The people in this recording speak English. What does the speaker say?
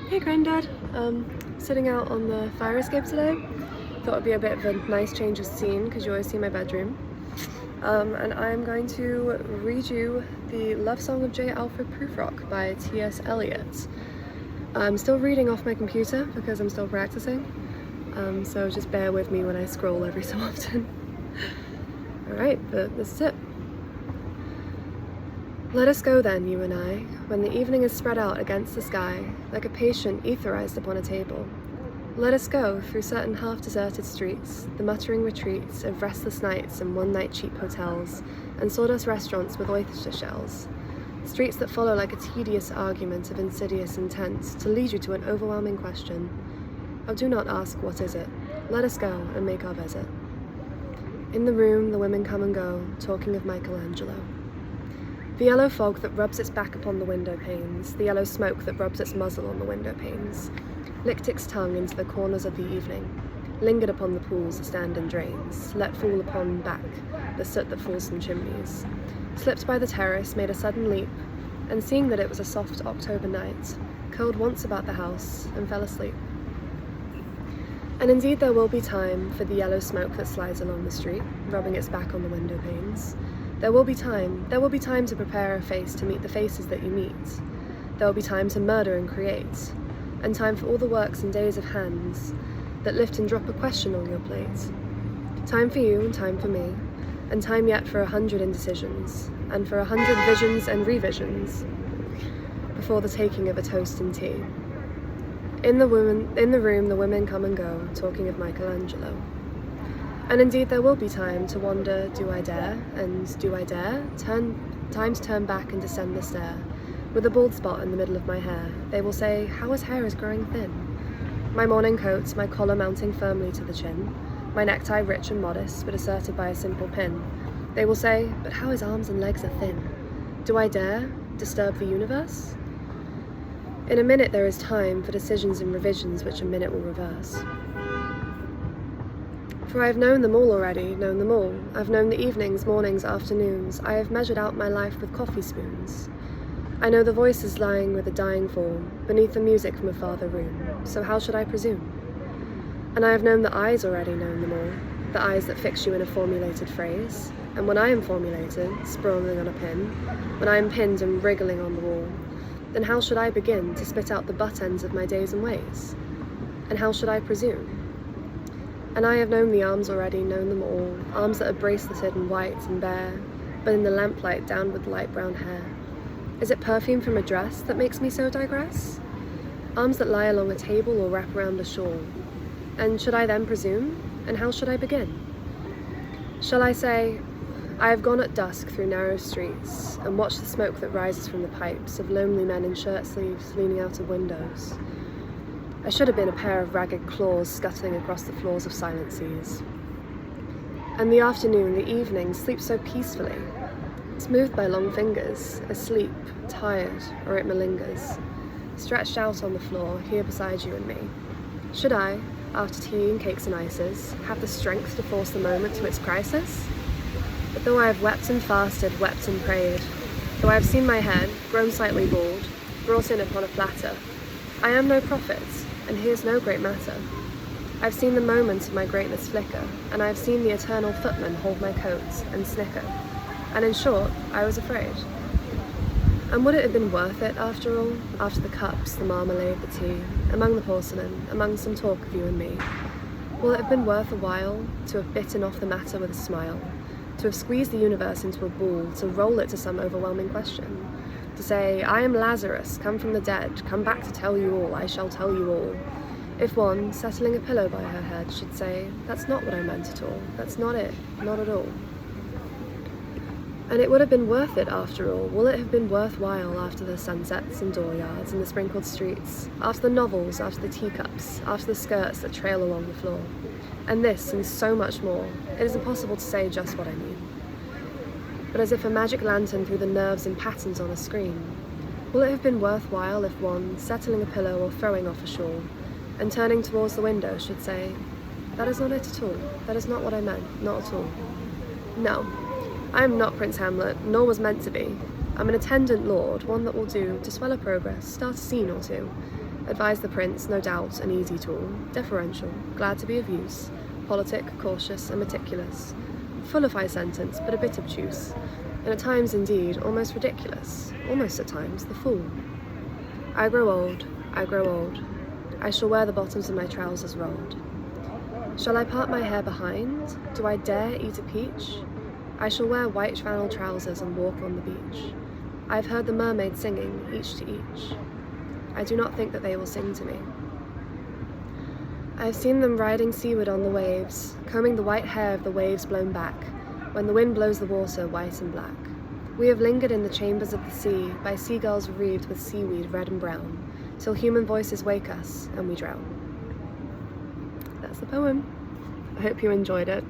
Hey Grandad, sitting out on the fire escape today. Thought it'd be a bit of a nice change of scene because you always see my bedroom. And I'm going to read you the Love Song of J. Alfred Prufrock by T.S Elliot. I'm still reading off my computer because I'm still practicing, so just bear with me when I scroll every so often. Alright, but this is it. Let us go then, you and I, when the evening is spread out against the sky, like a patient etherized upon a table. Let us go through certain half-deserted streets, the muttering retreats of restless nights and one-night cheap hotels, and sawdust restaurants with oyster shells. Streets that follow like a tedious argument of insidious intent to lead you to an overwhelming question. Oh, do not ask, what is it? Let us go and make our visit. In the room, the women come and go, talking of Michelangelo. The yellow fog that rubs its back upon the window panes, the yellow smoke that rubs its muzzle on the window panes, licked its tongue into the corners of the evening, lingered upon the pools that stand in drains, let fall upon back the soot that falls from chimneys, slipped by the terrace, made a sudden leap, and seeing that it was a soft October night, curled once about the house and fell asleep. And indeed there will be time for the yellow smoke that slides along the street, rubbing its back on the window panes. There will be time to prepare a face to meet the faces that you meet. There will be time to murder and create, and time for all the works and days of hands that lift and drop a question on your plate. Time for you and time for me, and time yet for 100 indecisions, and for 100 visions and revisions before the taking of a toast and tea. In the room, the women come and go, talking of Michelangelo. And indeed there will be time to wonder, do I dare, and do I dare? Time to turn back and descend the stair. With a bald spot in the middle of my hair, they will say, how his hair is growing thin. My morning coat, my collar mounting firmly to the chin, my necktie rich and modest, but asserted by a simple pin. They will say, but how his arms and legs are thin. Do I dare disturb the universe? In a minute there is time for decisions and revisions which a minute will reverse. For I have known them all already, known them all. I've known the evenings, mornings, afternoons. I have measured out my life with coffee spoons. I know the voices lying with a dying form, beneath the music from a farther room, so how should I presume? And I have known the eyes already, known them all, the eyes that fix you in a formulated phrase, and when I am formulated, sprawling on a pin, when I am pinned and wriggling on the wall, then how should I begin to spit out the butt ends of my days and ways? And how should I presume? And I have known the arms already, known them all, arms that are braceleted and white and bare, but in the lamplight down with light brown hair. Is it perfume from a dress that makes me so digress? Arms that lie along a table or wrap around a shawl. And should I then presume? And how should I begin? Shall I say, I have gone at dusk through narrow streets and watched the smoke that rises from the pipes of lonely men in shirt sleeves leaning out of windows. I should have been a pair of ragged claws scuttling across the floors of silent seas. And the afternoon, the evening, sleeps so peacefully, smoothed by long fingers, asleep, tired, or it malingers, stretched out on the floor, here beside you and me. Should I, after tea and cakes and ices, have the strength to force the moment to its crisis? But though I have wept and fasted, wept and prayed, though I have seen my head, grown slightly bald, brought in upon a platter, I am no prophet, and here's no great matter. I've seen the moment of my greatness flicker, and I have seen the eternal footman hold my coat and snicker, and in short, I was afraid. And would it have been worth it, after all, after the cups, the marmalade, the tea, among the porcelain, among some talk of you and me? Will it have been worth a while to have bitten off the matter with a smile, to have squeezed the universe into a ball, to roll it to some overwhelming question? To say, I am Lazarus, come from the dead, come back to tell you all, I shall tell you all. If one, settling a pillow by her head, should say, that's not what I meant at all, that's not it, not at all. And it would have been worth it after all. Will it have been worthwhile after the sunsets and dooryards and the sprinkled streets, after the novels, after the teacups, after the skirts that trail along the floor? And this, and so much more, it is impossible to say just what I mean. But as if a magic lantern through the nerves and patterns on a screen, will it have been worthwhile if one, settling a pillow or throwing off a shawl, and turning towards the window should say, that is not it at all, that is not what I meant, not at all. No, I am not Prince Hamlet, nor was meant to be. I'm an attendant lord, one that will do to swell a progress, start a scene or two, Advise the prince, no doubt, an easy tool, deferential, glad to be of use, politic, cautious, and meticulous, full of high sentence, but a bit obtuse, and at times, indeed, almost ridiculous, almost at times the fool. I grow old, I shall wear the bottoms of my trousers rolled. Shall I part my hair behind? Do I dare eat a peach? I shall wear white flannel trousers and walk on the beach. I've heard the mermaids singing, each to each. I do not think that they will sing to me. I have seen them riding seaward on the waves, combing the white hair of the waves blown back, when the wind blows the water white and black. We have lingered in the chambers of the sea, by seagulls wreathed with seaweed red and brown, till human voices wake us and we drown. That's the poem. I hope you enjoyed it.